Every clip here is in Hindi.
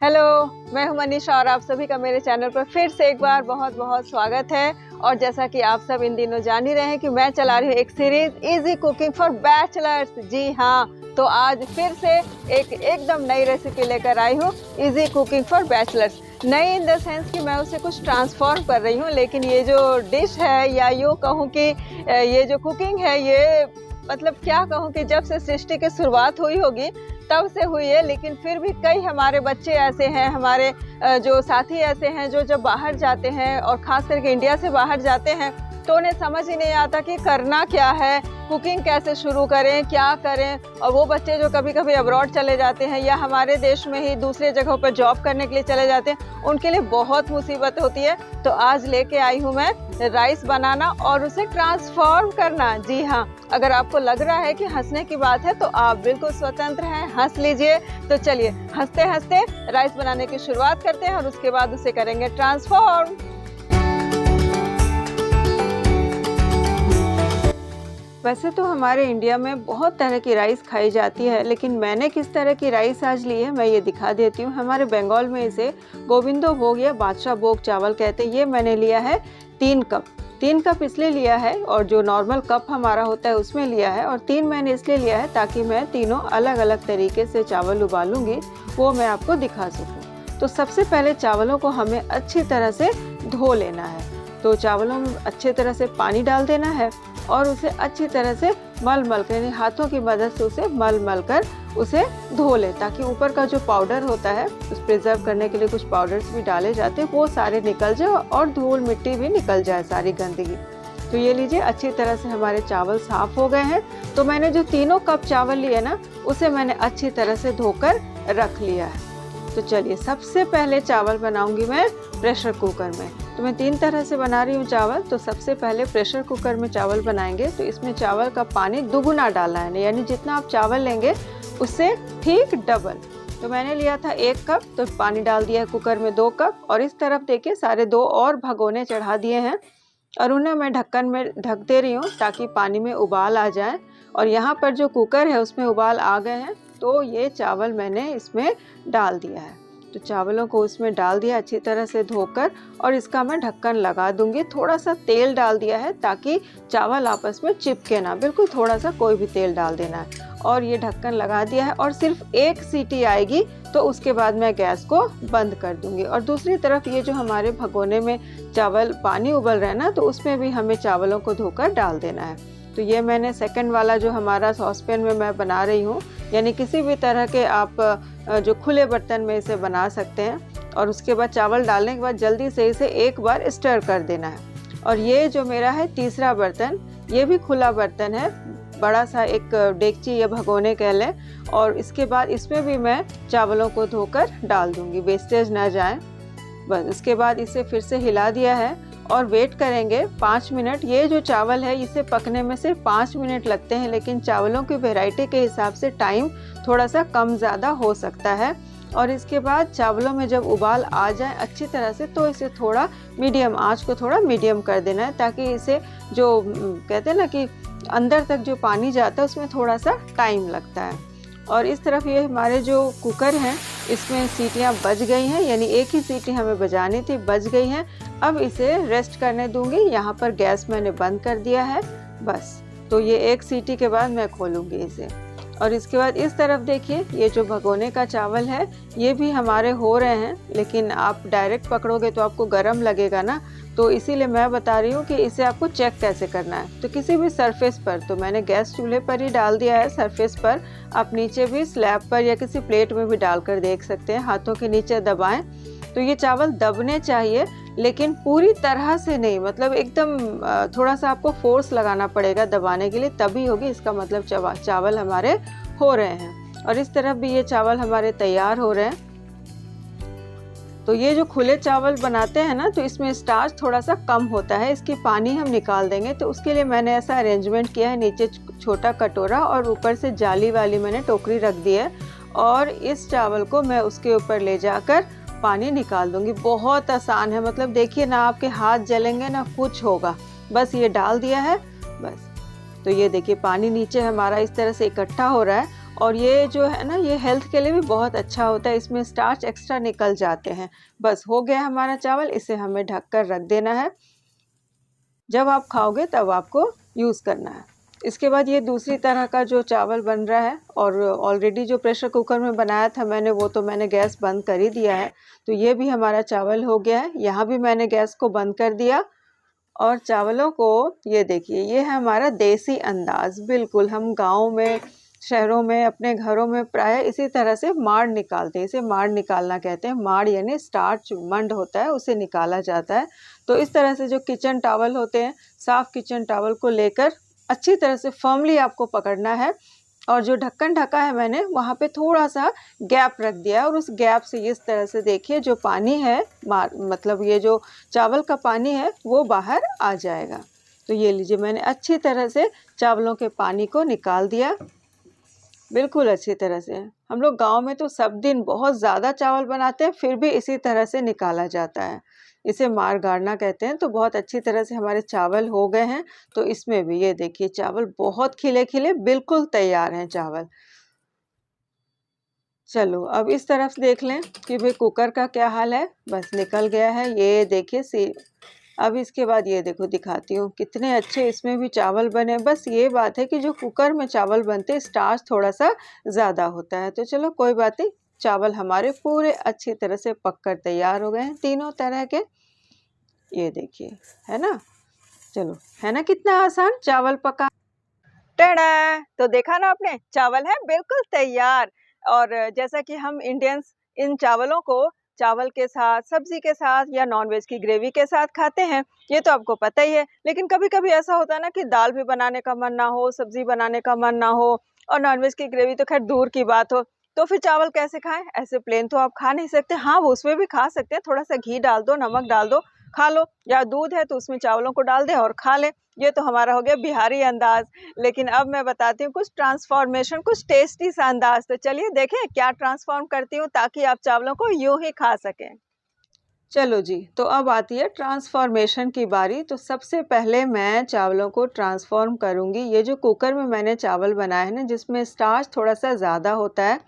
हेलो, मैं हूं मनीषा और आप सभी का मेरे चैनल पर फिर से एक बार बहुत बहुत स्वागत है। और जैसा कि आप सब इन दिनों जान ही रहे हैं कि मैं चला रही हूँ एक series easy cooking for bachelors. जी हाँ, तो आज फिर से एक एकदम नई रेसिपी लेकर आई हूँ, इजी कुकिंग फॉर बैचलर्स। नई इन द सेंस कि मैं उसे कुछ ट्रांसफॉर्म कर रही हूँ, लेकिन ये जो डिश है या यूँ कहूँ कि ये जो कुकिंग है, ये मतलब क्या कहूँ कि जब से सृष्टि की शुरुआत हुई होगी तब से हुई है। लेकिन फिर भी कई हमारे बच्चे ऐसे हैं, हमारे जो साथी ऐसे हैं जो जब बाहर जाते हैं और ख़ास करके इंडिया से बाहर जाते हैं तो उन्हें समझ ही नहीं आता कि करना क्या है, कुकिंग कैसे शुरू करें, क्या करें। और वो बच्चे जो कभी कभी अब्रॉड चले जाते हैं या हमारे देश में ही दूसरे जगहों पर जॉब करने के लिए चले जाते हैं, उनके लिए बहुत मुसीबत होती है। तो आज लेके आई हूँ मैं राइस बनाना और उसे ट्रांसफॉर्म करना। जी हाँ, अगर आपको लग रहा है कि हंसने की बात है तो आप बिल्कुल स्वतंत्र हैं, हंस लीजिए। तो चलिए हंसते हंसते राइस बनाने की शुरुआत करते हैं और उसके बाद उसे करेंगे ट्रांसफॉर्म। वैसे तो हमारे इंडिया में बहुत तरह की राइस खाई जाती है, लेकिन मैंने किस तरह की राइस आज ली है मैं ये दिखा देती हूँ। हमारे बंगाल में इसे गोविंदो भोग या बादशाह भोग चावल कहते हैं। ये मैंने लिया है 3 कप। 3 कप इसलिए लिया है और जो नॉर्मल कप हमारा होता है उसमें लिया है। और 3 मैंने इसलिए लिया है ताकि मैं तीनों अलग अलग तरीके से चावल उबालूंगी, वो मैं आपको दिखा सकूँ। तो सबसे पहले चावलों को हमें अच्छी तरह से धो लेना है। तो चावलों में अच्छे तरह से पानी डाल देना है और उसे अच्छी तरह से मल कर यानी हाथों की मदद से उसे मल कर उसे धो लें, ताकि ऊपर का जो पाउडर होता है, उस प्रिजर्व करने के लिए कुछ पाउडर्स भी डाले जाते हैं, वो सारे निकल जाए और धूल मिट्टी भी निकल जाए, सारी गंदगी। तो ये लीजिए, अच्छी तरह से हमारे चावल साफ हो गए हैं। तो मैंने जो 3 कप चावल लिए ना, उसे मैंने अच्छी तरह से धोकर रख लिया है। तो चलिए, सबसे पहले चावल बनाऊंगी मैं प्रेशर कुकर में। तो मैं 3 तरह से बना रही हूँ चावल। तो सबसे पहले प्रेशर कुकर में चावल बनाएंगे तो इसमें चावल का पानी दुगुना डालना है, यानी जितना आप चावल लेंगे उससे ठीक डबल। तो मैंने लिया था 1 कप, तो पानी डाल दिया है कुकर में 2 कप। और इस तरफ देखिए सारे 2 और भगोने चढ़ा दिए हैं और उन्हें मैं ढक्कन में ढक दे रही हूँ ताकि पानी में उबाल आ जाए। और यहाँ पर जो कुकर है उसमें उबाल आ गए हैं, तो ये चावल मैंने इसमें डाल दिया है। तो चावलों को उसमें डाल दिया अच्छी तरह से धोकर, और इसका मैं ढक्कन लगा दूंगी। थोड़ा सा तेल डाल दिया है ताकि चावल आपस में चिपके ना, बिल्कुल थोड़ा सा कोई भी तेल डाल देना है। और ये ढक्कन लगा दिया है और सिर्फ 1 सीटी आएगी तो उसके बाद मैं गैस को बंद कर दूंगी। और दूसरी तरफ ये जो हमारे भगोने में चावल पानी उबल रहा है ना, तो उसमें भी हमें चावलों को धोकर डाल देना है। तो ये मैंने सेकंड वाला जो हमारा सॉसपैन में मैं बना रही हूँ, यानी किसी भी तरह के आप जो खुले बर्तन में इसे बना सकते हैं। और उसके बाद चावल डालने के बाद जल्दी से इसे एक बार स्टर कर देना है। और ये जो मेरा है तीसरा बर्तन, ये भी खुला बर्तन है, बड़ा सा एक डेगची या भगोने कह लें। और इसके बाद इसमें भी मैं चावलों को धोकर डाल दूंगी, वेस्टेज ना जाए। बस इसके बाद इसे फिर से हिला दिया है और वेट करेंगे 5 मिनट। ये जो चावल है इसे पकने में सिर्फ 5 मिनट लगते हैं, लेकिन चावलों की वैरायटी के हिसाब से टाइम थोड़ा सा कम ज़्यादा हो सकता है। और इसके बाद चावलों में जब उबाल आ जाए अच्छी तरह से, तो इसे थोड़ा मीडियम आंच को थोड़ा मीडियम कर देना है, ताकि इसे जो कहते हैं ना कि अंदर तक जो पानी जाता है उसमें थोड़ा सा टाइम लगता है। और इस तरफ ये हमारे जो कुकर हैं इसमें सीटियां बज गई हैं, यानी एक ही सीटी हमें बजानी थी, बज गई हैं। अब इसे रेस्ट करने दूंगी। यहाँ पर गैस मैंने बंद कर दिया है बस। तो ये 1 सीटी के बाद मैं खोलूंगी इसे। और इसके बाद इस तरफ देखिए, ये जो भगोने का चावल है ये भी हमारे हो रहे हैं, लेकिन आप डायरेक्ट पकड़ोगे तो आपको गर्म लगेगा ना, तो इसीलिए मैं बता रही हूँ कि इसे आपको चेक कैसे करना है। तो किसी भी सरफेस पर, तो मैंने गैस चूल्हे पर ही डाल दिया है सरफेस पर, आप नीचे भी स्लैब पर या किसी प्लेट में भी डालकर देख सकते हैं, हाथों के नीचे दबाएं। तो ये चावल दबने चाहिए, लेकिन पूरी तरह से नहीं, मतलब एकदम थोड़ा सा आपको फोर्स लगाना पड़ेगा दबाने के लिए, तभी होगी, इसका मतलब चावल हमारे हो रहे हैं। और इस तरफ भी ये चावल हमारे तैयार हो रहे हैं। तो ये जो खुले चावल बनाते हैं ना, तो इसमें स्टार्च थोड़ा सा कम होता है, इसकी पानी हम निकाल देंगे। तो उसके लिए मैंने ऐसा अरेंजमेंट किया है, नीचे छोटा कटोरा और ऊपर से जाली वाली मैंने टोकरी रख दी है। और इस चावल को मैं उसके ऊपर ले जाकर पानी निकाल दूंगी। बहुत आसान है, मतलब देखिए ना, आपके हाथ जलेंगे ना कुछ होगा। बस ये डाल दिया है बस। तो ये देखिए पानी नीचे हमारा इस तरह से इकट्ठा हो रहा है और ये जो है ना, ये हेल्थ के लिए भी बहुत अच्छा होता है, इसमें स्टार्च एक्स्ट्रा निकल जाते हैं। बस हो गया हमारा चावल, इसे हमें ढक कर रख देना है। जब आप खाओगे तब आपको यूज़ करना है। इसके बाद ये दूसरी तरह का जो चावल बन रहा है, और ऑलरेडी जो प्रेशर कुकर में बनाया था मैंने, वो तो मैंने गैस बंद कर ही दिया है। तो ये भी हमारा चावल हो गया है। यहाँ भी मैंने गैस को बंद कर दिया और चावलों को, ये देखिए, ये है हमारा देसी अंदाज। बिल्कुल हम गाँव में, शहरों में, अपने घरों में प्राय इसी तरह से माड़ निकालते हैं। इसे माड़ निकालना कहते हैं। माड़ यानी स्टार्च, मंड होता है, उसे निकाला जाता है। तो इस तरह से जो किचन टॉवल होते हैं, साफ किचन टॉवल को लेकर अच्छी तरह से फर्मली आपको पकड़ना है, और जो ढक्कन ढका है मैंने, वहाँ पे थोड़ा सा गैप रख दिया है, और उस गैप से इस तरह से देखिए जो पानी है, मतलब ये जो चावल का पानी है वो बाहर आ जाएगा। तो ये लीजिए, मैंने अच्छी तरह से चावलों के पानी को निकाल दिया, बिल्कुल अच्छी तरह से। हम लोग गांव में तो सब दिन बहुत ज़्यादा चावल बनाते हैं, फिर भी इसी तरह से निकाला जाता है। इसे मार गाड़ना कहते हैं। तो बहुत अच्छी तरह से हमारे चावल हो गए हैं। तो इसमें भी ये देखिए, चावल बहुत खिले खिले बिल्कुल तैयार हैं चावल। चलो अब इस तरफ देख लें कि भाई कुकर का क्या हाल है। बस निकल गया है, ये देखिए सी। अब इसके बाद ये देखो, दिखाती हूँ कितने अच्छे इसमें भी चावल बने। बस ये बात है कि जो कुकर में चावल बनते हैं, स्टार्च थोड़ा सा ज़्यादा होता है। तो चलो कोई बात नहीं, चावल हमारे पूरे अच्छी तरह से पककर तैयार हो गए हैं, तीनों तरह के। ये देखिए, है ना। चलो, है ना कितना आसान चावल पका। टड़ा! तो देखा ना आपने, चावल है बिल्कुल तैयार। और जैसा कि हम इंडियंस इन चावलों को चावल के साथ, सब्जी के साथ या नॉनवेज की ग्रेवी के साथ खाते हैं, ये तो आपको पता ही है। लेकिन कभी-कभी ऐसा होता है ना कि दाल भी बनाने का मन ना हो, सब्जी बनाने का मन ना हो, और नॉनवेज की ग्रेवी तो खैर दूर की बात हो, तो फिर चावल कैसे खाएँ? ऐसे प्लेन तो आप खा नहीं सकते। हाँ, वो उसमें भी खा सकते हैं, थोड़ा-सा घी डाल दो, नमक डाल दो, खा लो, या दूध है तो उसमें चावलों को डाल दें और खा लें। ये तो हमारा हो गया बिहारी अंदाज़। लेकिन अब मैं बताती हूँ कुछ ट्रांसफ़ॉर्मेशन, कुछ टेस्टी सा अंदाज़। तो चलिए देखें क्या ट्रांसफ़ॉर्म करती हूँ, ताकि आप चावलों को यूँ ही खा सकें। चलो जी, तो अब आती है ट्रांसफ़ॉर्मेशन की बारी। तो सबसे पहले मैं चावलों को ट्रांसफ़ॉर्म करूँगी। ये जो कुकर में मैंने चावल बनाए हैं ना, जिसमें स्टार्च थोड़ा-सा ज़्यादा होता है,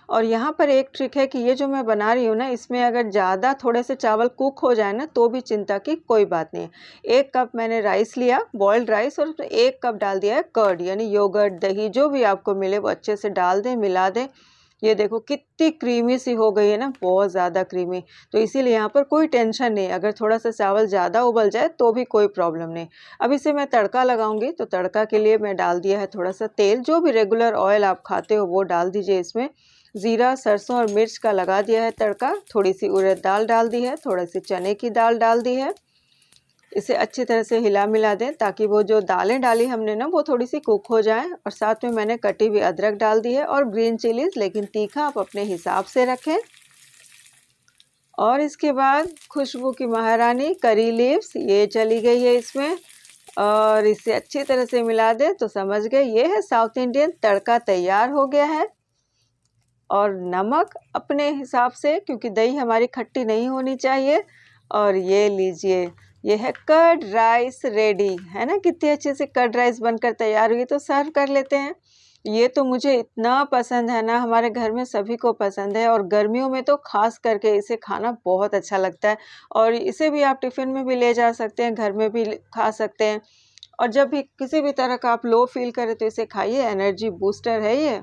और यहाँ पर एक ट्रिक है कि ये जो मैं बना रही हूँ ना, इसमें अगर ज़्यादा थोड़े से चावल कुक हो जाए ना, तो भी चिंता की कोई बात नहीं है। 1 कप मैंने राइस लिया, बॉइल्ड राइस, और उसमें 1 कप डाल दिया है कर्ड, यानी योगर्ट, दही, जो भी आपको मिले वो अच्छे से डाल दें, मिला दें। ये देखो कितनी क्रीमी सी हो गई है ना, बहुत ज़्यादा क्रीमी। तो इसीलिए यहाँ पर कोई टेंशन नहीं, अगर थोड़ा-सा चावल ज़्यादा उबल जाए तो भी कोई प्रॉब्लम नहीं। अब इसे मैं तड़का लगाऊँगी। तो तड़का के लिए मैं डाल दिया है थोड़ा-सा तेल, जो भी रेगुलर ऑयल आप खाते हो वो डाल दीजिए इसमें। ज़ीरा, सरसों और मिर्च का लगा दिया है तड़का, थोड़ी-सी उड़द दाल डाल दी है, थोड़ी-सी चने की दाल डाल दी है। इसे अच्छी तरह से हिला-मिला दें, ताकि वो जो दालें डाली हमने ना, वो थोड़ी-सी कुक हो जाएँ। और साथ में मैंने कटी हुई अदरक डाल दी है, और ग्रीन चिलीज़, लेकिन तीखा आप अपने हिसाब से रखें। और इसके बाद खुशबू की महारानी करी लीव्स, ये चली गई है इसमें, और इसे अच्छी तरह से मिला दें। तो समझ गए, ये है साउथ इंडियन तड़का तैयार हो गया है। और नमक अपने हिसाब से, क्योंकि दही हमारी खट्टी नहीं होनी चाहिए। और ये लीजिए, ये है कर्ड राइस रेडी, है ना। कितनी अच्छे से कर्ड राइस बनकर तैयार हुई। तो सर्व कर लेते हैं। ये तो मुझे इतना पसंद है ना, हमारे घर में सभी को पसंद है, और गर्मियों में तो खास करके इसे खाना बहुत अच्छा लगता है। और इसे भी आप टिफ़िन में भी ले जा सकते हैं, घर में भी खा सकते हैं। और जब भी किसी भी तरह का आप लो फील करें तो इसे खाइए, एनर्जी बूस्टर है ये।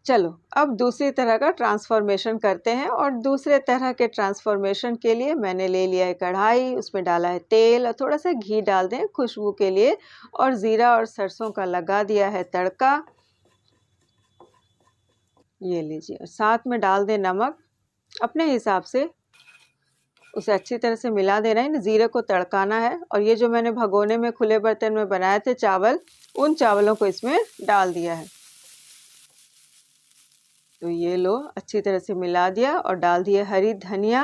चलो अब दूसरी तरह का ट्रांसफॉर्मेशन करते हैं। और दूसरे तरह के ट्रांसफॉर्मेशन के लिए मैंने ले लिया है कढ़ाई, उसमें डाला है तेल, और थोड़ा सा घी डाल दें खुशबू के लिए, और ज़ीरा और सरसों का लगा दिया है तड़का। ये लीजिए, और साथ में डाल दें नमक अपने हिसाब से। उसे अच्छी तरह से मिला देना है, ज़ीरे को तड़काना है। और ये जो मैंने भगोने में, खुले बर्तन में बनाए थे चावल, उन चावलों को इसमें डाल दिया है। तो ये लो, अच्छी तरह से मिला दिया, और डाल दिया हरी धनिया,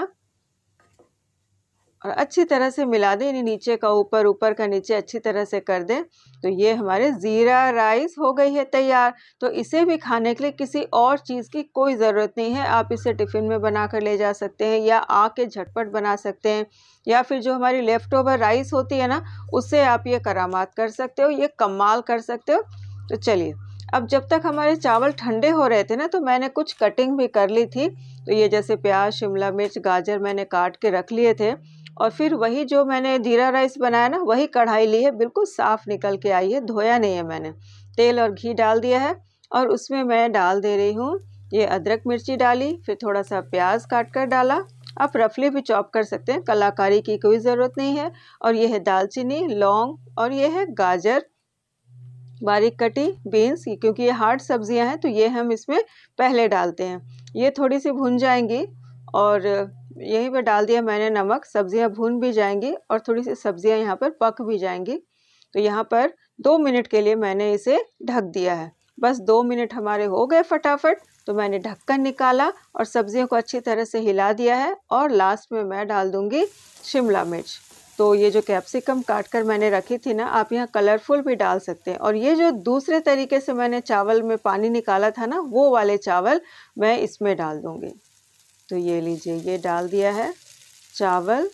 और अच्छी तरह से मिला दें। यानी नीचे का ऊपर, ऊपर का नीचे, अच्छी तरह से कर दें। तो ये हमारे ज़ीरा राइस हो गई है तैयार। तो इसे भी खाने के लिए किसी और चीज़ की कोई ज़रूरत नहीं है। आप इसे टिफ़िन में बना कर ले जा सकते हैं, या आके झटपट बना सकते हैं, या फिर जो हमारी लेफ़्ट ओवर राइस होती है ना, उससे आप ये करामात कर सकते हो, ये कमाल कर सकते हो। तो चलिए, अब जब तक हमारे चावल ठंडे हो रहे थे ना, तो मैंने कुछ कटिंग भी कर ली थी। तो ये जैसे प्याज, शिमला मिर्च, गाजर मैंने काट के रख लिए थे, और फिर वही जो मैंने जीरा राइस बनाया ना, वही कढ़ाई ली है, बिल्कुल साफ़ निकल के आई है, धोया नहीं है मैंने। तेल और घी डाल दिया है, और उसमें मैं डाल दे रही हूँ ये अदरक मिर्ची डाली, फिर थोड़ा सा प्याज काट कर डाला। आप रफली भी चॉप कर सकते हैं, कलाकारी की कोई ज़रूरत नहीं है। और ये है दालचीनी, लौंग, और ये है गाजर बारीक कटी, बीन्स, क्योंकि ये हार्ड सब्जियां हैं तो ये हम इसमें पहले डालते हैं। ये थोड़ी सी भुन जाएंगी, और यहीं पर डाल दिया मैंने नमक। सब्जियां भुन भी जाएंगी और थोड़ी सी सब्जियां यहाँ पर पक भी जाएंगी। तो यहाँ पर 2 मिनट के लिए मैंने इसे ढक दिया है। बस 2 मिनट हमारे हो गए फटाफट। तो मैंने ढक्कन निकाला और सब्जियों को अच्छी तरह से हिला दिया है, और लास्ट में मैं डाल दूंगी शिमला मिर्च। तो ये जो कैप्सिकम काट कर मैंने रखी थी ना, आप यहाँ कलरफुल भी डाल सकते हैं। और ये जो दूसरे तरीके से मैंने चावल में पानी निकाला था ना, वो वाले चावल मैं इसमें डाल दूंगी। तो ये लीजिए, ये डाल दिया है चावल,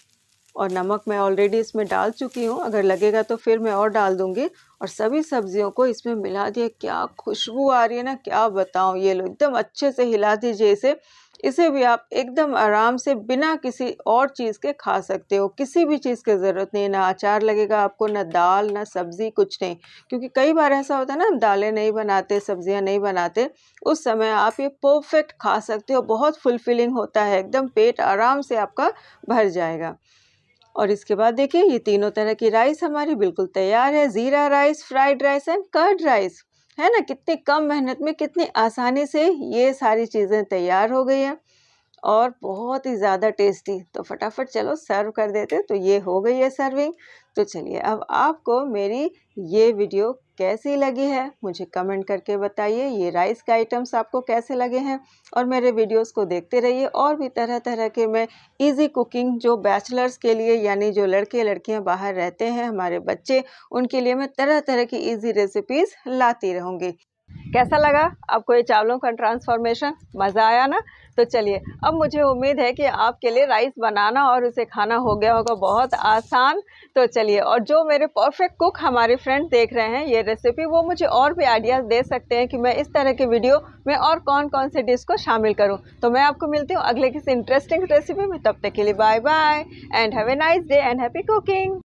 और नमक मैं ऑलरेडी इसमें डाल चुकी हूँ, अगर लगेगा तो फिर मैं और डाल दूंगी। और सभी सब्जियों को इसमें मिला दिया। क्या खुशबू आ रही है ना, क्या बताऊँ। ये लो, एकदम अच्छे से हिला दीजिए इसे भी आप एकदम आराम से बिना किसी और चीज़ के खा सकते हो। किसी भी चीज़ की ज़रूरत नहीं है, ना अचार लगेगा आपको, ना दाल, ना सब्ज़ी, कुछ नहीं। क्योंकि कई बार ऐसा होता है ना, हम दालें नहीं बनाते, सब्जियां नहीं बनाते, उस समय आप ये परफेक्ट खा सकते हो। बहुत फुलफिलिंग होता है, एकदम पेट आराम से आपका भर जाएगा। और इसके बाद देखिए, ये तीनों तरह की राइस हमारी बिल्कुल तैयार है। Jeera rice, fried rice and curd rice, है ना। कितनी कम मेहनत में, कितनी आसानी से ये सारी चीज़ें तैयार हो गई हैं, और बहुत ही ज़्यादा टेस्टी। तो फटाफट चलो सर्व कर देते। तो ये हो गई है सर्विंग। तो चलिए, अब आपको मेरी ये वीडियो कैसी लगी है मुझे कमेंट करके बताइए। ये राइस के आइटम्स आपको कैसे लगे हैं, और मेरे वीडियोस को देखते रहिए। और भी तरह तरह के मैं इजी कुकिंग, जो बैचलर्स के लिए, यानी जो लड़के लड़कियां बाहर रहते हैं, हमारे बच्चे, उनके लिए मैं तरह तरह की इजी रेसिपीज़ लाती रहूँगी। कैसा लगा आपको ये चावलों का ट्रांसफॉर्मेशन? मज़ा आया ना? तो चलिए, अब मुझे उम्मीद है कि आपके लिए राइस बनाना और उसे खाना हो गया होगा बहुत आसान। तो चलिए, और जो मेरे परफेक्ट कुक हमारे फ्रेंड देख रहे हैं ये रेसिपी, वो मुझे और भी आइडियाज़ दे सकते हैं कि मैं इस तरह के वीडियो में और कौन कौन से डिश को शामिल करूं। तो मैं आपको मिलती हूँ अगले किसी इंटरेस्टिंग रेसिपी में। तब तक के लिए bye bye, and have a nice day and happy cooking.